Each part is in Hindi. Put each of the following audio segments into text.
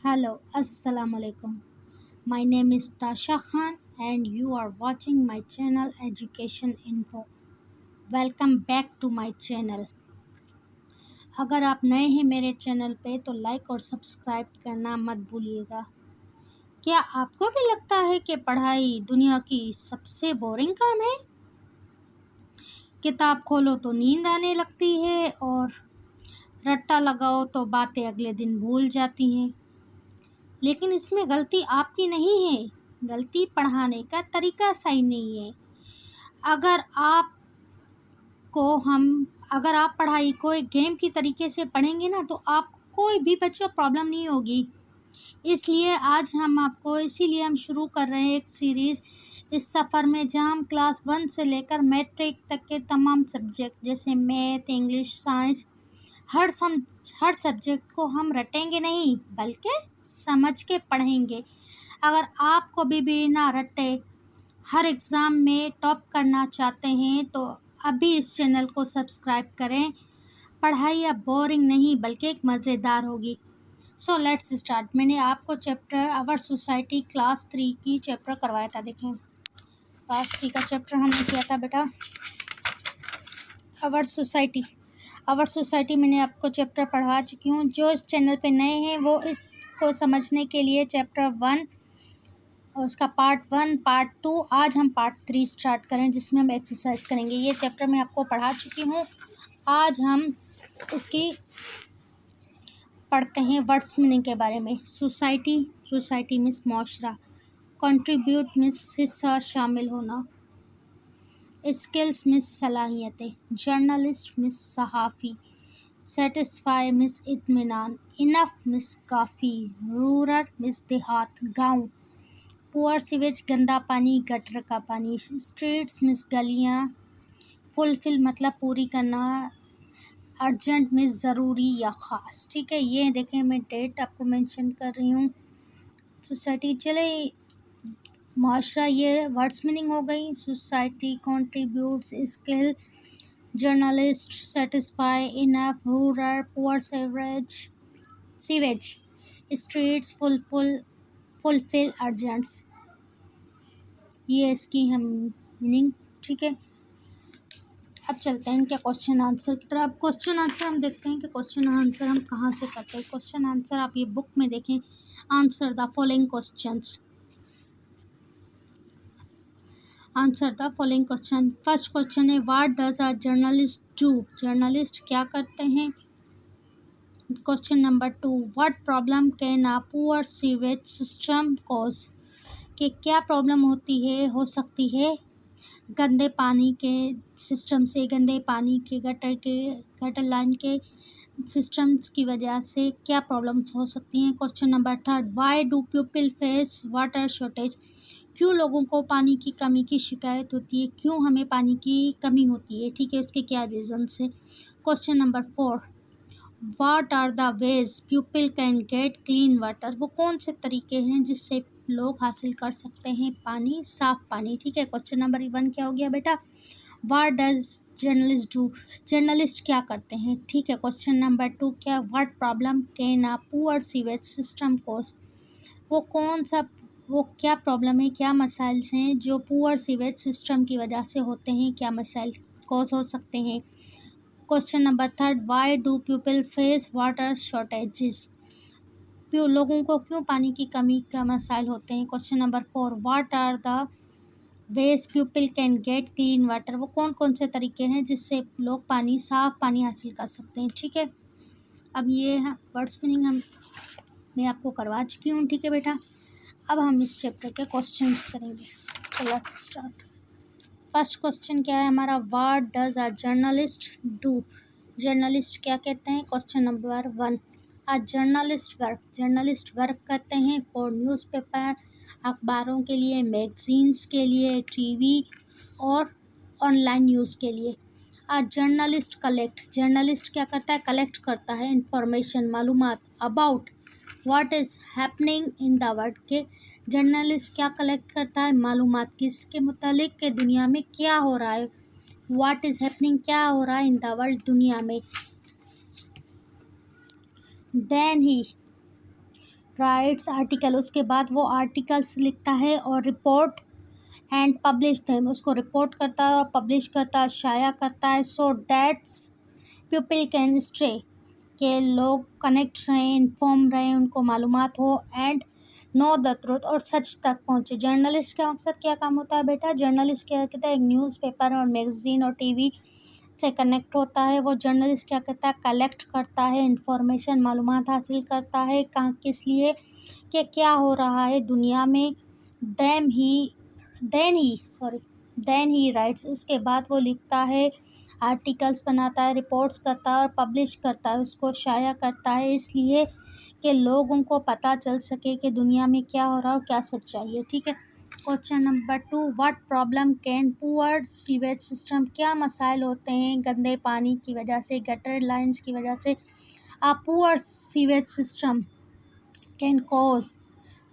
Hello, Assalamu alaikum. My name is Tasha Khan and you are watching my channel Education Info. Welcome back to my channel. अगर आप नए हैं मेरे चैनल पे तो लाइक और सब्सक्राइब करना मत भूलिएगा। क्या आपको भी लगता है कि पढ़ाई दुनिया की सबसे बोरिंग काम है? किताब खोलो तो नींद आने लगती है और रट्टा लगाओ तो बातें अगले दिन भूल जाती हैं। लेकिन इसमें गलती आपकी नहीं है, गलती पढ़ाने का तरीका सही नहीं है। अगर आप अगर आप पढ़ाई को एक गेम की तरीके से पढ़ेंगे ना तो आप कोई भी बच्चों प्रॉब्लम नहीं होगी। इसीलिए हम शुरू कर रहे हैं एक सीरीज़ इस सफ़र में, जहाँ हम क्लास 1 से लेकर मैट्रिक तक के तमाम सब्जेक्ट जैसे मैथ, इंग्लिश, साइंस, हर सब्जेक्ट को हम रटेंगे नहीं बल्कि समझ के पढ़ेंगे। अगर आपको भी बिना रटे हर एग्ज़ाम में टॉप करना चाहते हैं तो अभी इस चैनल को सब्सक्राइब करें। पढ़ाई अब बोरिंग नहीं बल्कि एक मज़ेदार होगी। So let's start. मैंने आपको चैप्टर आवर सोसाइटी क्लास 3 की चैप्टर करवाया था। देखें, क्लास 3 का चैप्टर हमने किया था बेटा आवर सोसाइटी मैंने आपको चैप्टर पढ़वा चुकी हूँ। जो इस चैनल पे नए हैं वो इसको समझने के लिए चैप्टर 1 और उसका पार्ट 1, पार्ट 2, आज हम पार्ट 3 स्टार्ट करें जिसमें हम एक्सरसाइज करेंगे। ये चैप्टर मैं आपको पढ़ा चुकी हूँ। आज हम इसकी पढ़ते हैं वर्ड्स मीनिंग के बारे में। सोसाइटी मीन्स मुआशरा, कंट्रीब्यूट मीन्स हिस्सा, शामिल होना, स्किल्स मीन्स सलाहियतें, जर्नलिस्ट मीन्स सहाफ़ी, सेटिस्फाई मीन्स इत्मीनान, इनफ मीन्स काफ़ी, रूरल मीन्स देहात, गाँव, पुअर सीवेज गंदा पानी, गटर का पानी, स्ट्रीट्स मीन्स गलियाँ, फुलफिल मतलब पूरी करना, अर्जेंट मीन्स ज़रूरी या ख़ास। ठीक है, ये देखें मैं डेट आपको मेंशन कर रही हूँ। सोसाइटी, चले मुआशरा, ये वर्ड्स मीनिंग हो गई। Society, contributes, skill, journalist, satisfy, enough, rural, poor sewage, streets, fulfil, urgents, ये इसकी हम मीनिंग। ठीक है, अब चलते हैं क्या क्वेश्चन आंसर की तरफ। क्वेश्चन आंसर हम देखते हैं कि क्वेश्चन आंसर हम कहाँ से करते हैं। क्वेश्चन आंसर आप ये बुक में देखें। Answer the following questions. Answer the following question. First question है what does a journalist do. Journalist क्या करते हैं। Question number 2, what problem can a poor sewage system cause. कि क्या प्रॉब्लम हो सकती है गंदे पानी के सिस्टम से, गंदे पानी के गटर लाइन के सिस्टम्स की वजह से क्या प्रॉब्लम्स हो सकती हैं। Question number 3, why do people face water shortage. क्यों लोगों को पानी की कमी की शिकायत होती है, क्यों हमें पानी की कमी होती है। ठीक है, उसके क्या रीज़न्स हैं। Question number 4, what are the ways people can get clean water. वो कौन से तरीके हैं जिससे लोग हासिल कर सकते हैं पानी, साफ पानी। ठीक है, क्वेश्चन नंबर 1 क्या हो गया बेटा, what does journalist do. Journalist क्या करते हैं। ठीक है, क्वेश्चन नंबर 2 क्या, what problem can a poor sewage system cause. वो क्या प्रॉब्लम है, क्या मसाइल हैं जो पुअर सीवेज सिस्टम की वजह से होते हैं, क्या मसाइल कॉज हो सकते हैं। Question number 3, why do people face water shortages. लोगों को क्यों पानी की कमी का मसाइल होते हैं। Question number 4, what are the ways people can get clean water. वो कौन कौन से तरीके हैं जिससे लोग साफ पानी हासिल कर सकते हैं। ठीक है, अब ये वर्ड्स मीनिंग मैं आपको करवा चुकी हूँ। ठीक है बेटा, अब हम इस चैप्टर के क्वेश्चंस करेंगे। तो लेट्स स्टार्ट। फर्स्ट क्वेश्चन क्या है हमारा, what does a journalist do. Journalist क्या कहते हैं। Question number 1, a journalist work करते हैं फॉर न्यूज़पेपर, अखबारों के लिए, मैगजीन्स के लिए, टीवी और ऑनलाइन न्यूज़ के लिए। अ जर्नलिस्ट क्या करता है, कलेक्ट करता है इंफॉर्मेशन, मालूमात, about what is happening in the world. के जर्नलिस्ट क्या कलेक्ट करता है, मालूमात किसके मुतालिक के दुनिया में क्या हो रहा है। व्हाट इज़ हैपनिंग क्या हो रहा है इन द वर्ल्ड दुनिया में। देन ही राइट्स आर्टिकल, उसके बाद वो आर्टिकल्स लिखता है और रिपोर्ट एंड पब्लिश देम, उसको रिपोर्ट करता है और पब्लिश करता है, शाया करता है, सो डैट्स पीपल कैन स्टे, के लोग कनेक्ट रहें, इन्फॉर्म रहें, उनको मालूमात हो, एंड नो द ट्रुथ, और सच तक पहुँचे। जर्नलिस्ट का मकसद क्या काम होता है बेटा? जर्नलिस्ट क्या कहता है? एक न्यूज़पेपर और मैगज़ीन और टीवी से कनेक्ट होता है। वो जर्नलिस्ट क्या करता है? कलेक्ट करता है इंफॉर्मेशन, मालूमात हासिल करता है, कहाँ किस लिए कि क्या हो रहा है दुनिया में। देन ही राइट्स, उसके बाद वो लिखता है, आर्टिकल्स बनाता है, रिपोर्ट्स करता है और पब्लिश करता है, उसको शाया करता है, इसलिए कि लोगों को पता चल सके कि दुनिया में क्या हो रहा है और क्या सच्चाई है। ठीक है। Question number 2, what problem can poor sewage system, क्या मसाइल होते हैं गंदे पानी की वजह से, गटर लाइन्स की वजह से। Poor sewage system can cause,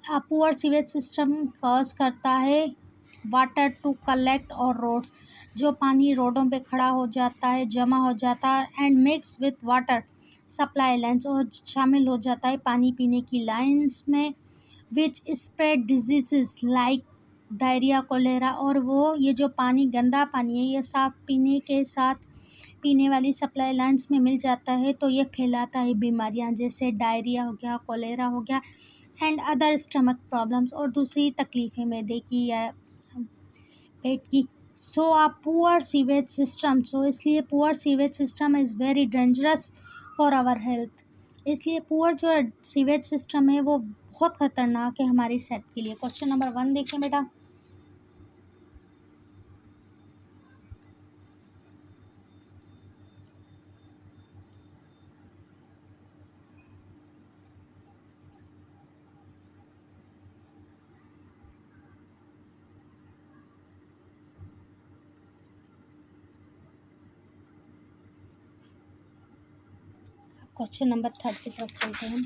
poor sewage system cause करता है वाटर टू कलेक्ट और रोड्स, जो पानी रोडों पे खड़ा हो जाता है, जमा हो जाता है, and mix with water supply lines, और शामिल हो जाता है पानी पीने की लाइन्स में, which spread disease like diarrhoea, cholera, और वो ये जो पानी गंदा पानी है ये साफ पीने के साथ पीने वाली सप्लाई लाइन्स में मिल जाता है तो ये फैलाता है बीमारियां, जैसे डायरिया हो गया, कोलेरा हो गया, एंड अदर स्टमक प्रॉब्लम्स, और दूसरी तकलीफ़ें मैदे की या पेट की। So a poor sewage system, so इसलिए poor sewage system is very dangerous for our health, इसलिए पुअर जो सीवेज सिस्टम है वो बहुत ख़तरनाक है हमारी सेहत के लिए। क्वेश्चन नंबर 1 देखें बेटा। क्वेश्चन नंबर 3 की तरफ चलते हैं।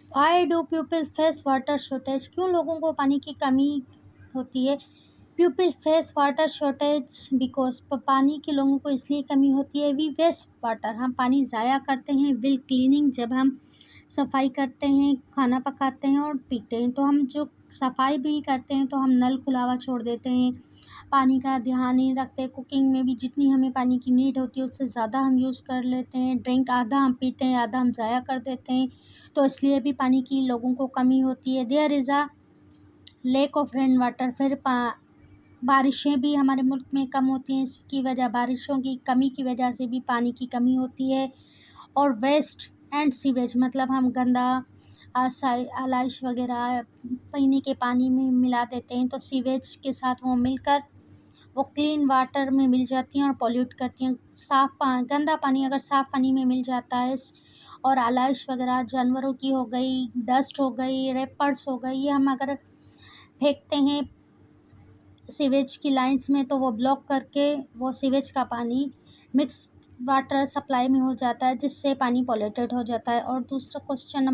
Why do people face water shortage, क्यों लोगों को पानी की कमी होती है? People face water shortage because, पानी की लोगों को इसलिए कमी होती है, वी वेस्ट वाटर, हम पानी ज़ाया करते हैं, विल क्लीनिंग, जब हम सफाई करते हैं, खाना पकाते हैं और पीते हैं, तो हम जो सफाई भी करते हैं तो हम नल खुला हुआ छोड़ देते हैं, पानी का ध्यान नहीं रखते, कुकिंग में भी जितनी हमें पानी की नीड होती है उससे ज़्यादा हम यूज़ कर लेते हैं, ड्रिंक आधा हम पीते हैं, आधा हम ज़ाया कर देते हैं, तो इसलिए भी पानी की लोगों को कमी होती है। There is a lack of rain water, फिर बारिशें भी हमारे मुल्क में कम होती हैं, इसकी वजह बारिशों की कमी की वजह से भी पानी की कमी होती है। और वेस्ट एंड सीवेज, मतलब हम गंदा आलाइश वगैरह पीने के पानी में मिला देते हैं, तो सीवेज के साथ वो मिलकर वो क्लीन वाटर में मिल जाती हैं और पॉल्यूट करती हैं। गंदा पानी अगर साफ़ पानी में मिल जाता है और आलाइश वगैरह जानवरों की हो गई, डस्ट हो गई, रेपर्स हो गई, ये हम अगर फेंकते हैं सीवेज की लाइंस में तो वो ब्लॉक करके वो सीवेज का पानी मिक्स वाटर सप्लाई में हो जाता है, जिससे पानी पॉल्यूटेड हो जाता है। और दूसरा क्वेश्चन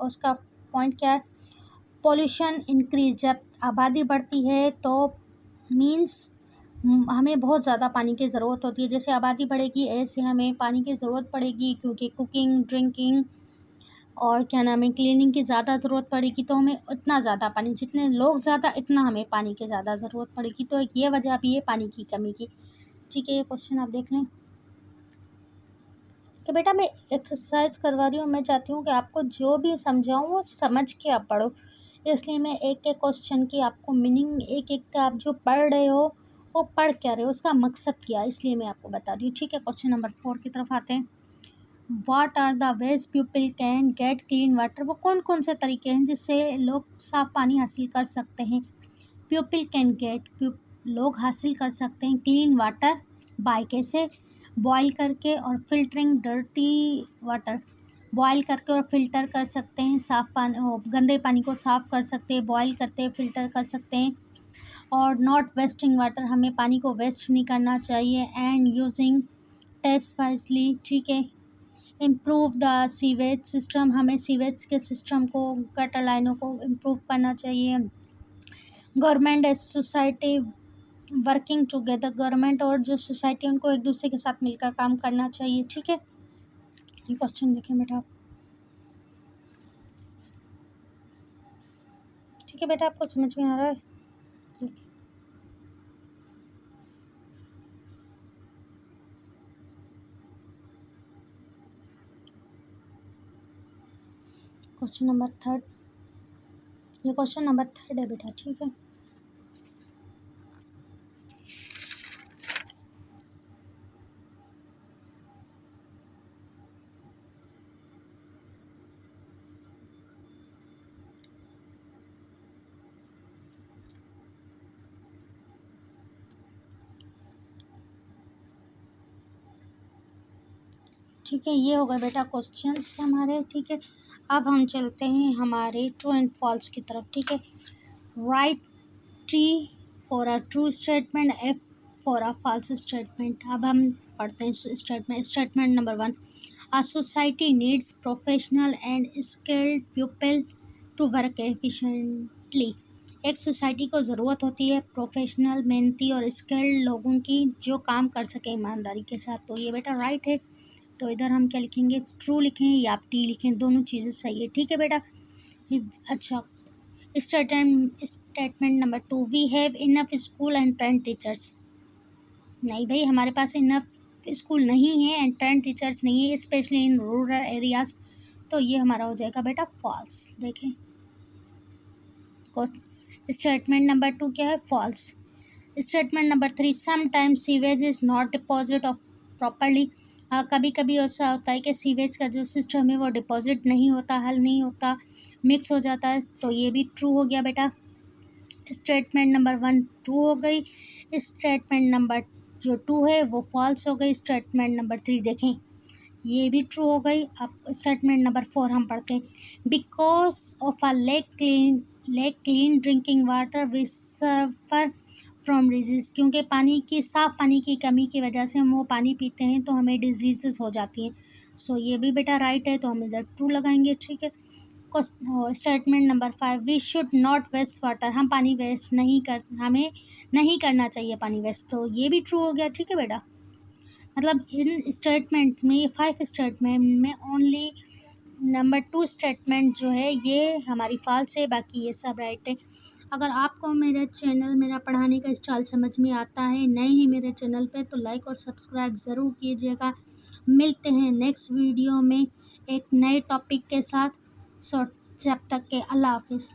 उसका पॉइंट क्या है? पॉल्यूशन इंक्रीज, जब आबादी बढ़ती है तो मीन्स हमें बहुत ज़्यादा पानी की ज़रूरत होती है, जैसे आबादी बढ़ेगी ऐसे हमें पानी की ज़रूरत पड़ेगी, क्योंकि कुकिंग, ड्रिंकिंग और क्या नाम है क्लीनिंग की ज़्यादा ज़रूरत पड़ेगी, तो हमें उतना ज़्यादा पानी, जितने लोग ज़्यादा इतना हमें पानी की ज़्यादा ज़रूरत पड़ेगी, तो एक ये वजह भी है पानी की कमी की। ठीक है, ये क्वेश्चन आप देख लें कि बेटा मैं एक्सरसाइज करवा रही हूँ, मैं चाहती हूँ कि आपको जो भी समझाऊँ वो समझ के आप पढ़ो, इसलिए मैं एक एक क्वेश्चन की आपको मीनिंग एक एक का आप जो पढ़ रहे हो वो पढ़ क्या रहे हो, उसका मकसद क्या है, इसलिए मैं आपको बता रही हूँ। ठीक है, क्वेश्चन नंबर 4 की तरफ आते हैं। What are the ways people can get clean water, वो कौन कौन से तरीके हैं जिससे लोग साफ़ पानी हासिल कर सकते हैं? पीपल कैन गेट, लोग हासिल कर सकते हैं क्लीन वाटर बाय, कैसे? बॉयल करके और फिल्टरिंग डर्टी वाटर, बॉयल करके और फ़िल्टर कर सकते हैं साफ़ पानी, गंदे पानी को साफ़ कर सकते हैं, बॉयल करते हैं, फ़िल्टर कर सकते हैं। और नॉट वेस्टिंग वाटर, हमें पानी को वेस्ट नहीं करना चाहिए, एंड यूजिंग टैप्स वाइजली। ठीक है। इम्प्रूव द सीवेज सिस्टम, हमें सीवेज के सिस्टम को, गटर लाइनों को इम्प्रूव करना चाहिए। Government as society working together, government और जो सोसाइटी उनको एक दूसरे के साथ मिलकर काम करना चाहिए। ठीक है, ये क्वेश्चन देखें बेटा। ठीक है बेटा, आपको समझ में आ रहा है? देखिए क्वेश्चन नंबर 3, ये क्वेश्चन नंबर 3 है बेटा, ठीक है। ठीक है, ये हो गए बेटा क्वेश्चंस हमारे, ठीक है। अब हम चलते हैं हमारे ट्रू एंड फॉल्स की तरफ, ठीक है। Write T for a true statement, F for a false statement. अब हम पढ़ते हैं statement number 1। A society needs professional and skilled people to work efficiently. एक सोसाइटी को ज़रूरत होती है प्रोफेशनल, मेहनती और स्किल्ड लोगों की जो काम कर सकें ईमानदारी के साथ। तो ये बेटा राइट है। तो इधर हम क्या लिखेंगे, ट्रू लिखें या आप टी लिखें, दोनों चीज़ें सही है, ठीक है बेटा। अच्छा, statement number 2। We have enough school and trained teachers. नहीं भाई, हमारे पास इनफ स्कूल नहीं है एंड ट्रेंड टीचर्स नहीं है, स्पेशली इन रूरल एरियाज। तो ये हमारा हो जाएगा बेटा फॉल्स। देखें स्टेटमेंट नंबर 2 क्या है, false. Statement number 3। Sometimes sewage is not deposit off properly. कभी कभी ऐसा होता है कि सीवेज का जो सिस्टम है वो डिपॉजिट नहीं होता, हल नहीं होता, मिक्स हो जाता है। तो ये भी ट्रू हो गया बेटा। स्टेटमेंट नंबर 1 ट्रू हो गई। स्टेटमेंट नंबर जो 2 है वो फॉल्स हो गई। स्टेटमेंट नंबर 3 देखें, ये भी ट्रू हो गई। अब स्टेटमेंट नंबर 4 हम पढ़ते हैं। Because of a lack clean drinking water we suffer from disease. क्योंकि साफ़ पानी की कमी की वजह से हम वो पानी पीते हैं तो हमें डिजीज़ हो जाती हैं। सो ये भी बेटा राइट है, तो हम इधर ट्रू लगाएंगे, ठीक है। Statement number 5। We should not waste water. हम पानी वेस्ट हमें नहीं करना चाहिए पानी वेस्ट। तो ये भी ट्रू हो गया, ठीक है बेटा। मतलब इन स्टेटमेंट में, ये 5 स्टेटमेंट में ओनली नंबर 2 स्टेटमेंट जो है ये हमारी फॉल्स है, बाकी ये सब राइट है। अगर आपको मेरा चैनल, मेरा पढ़ाने का स्टाइल समझ में आता है, नए हैं मेरे चैनल पे, तो लाइक और सब्सक्राइब ज़रूर कीजिएगा। मिलते हैं नेक्स्ट वीडियो में एक नए टॉपिक के साथ। सो जब तक के अल्लाह हाफिज़।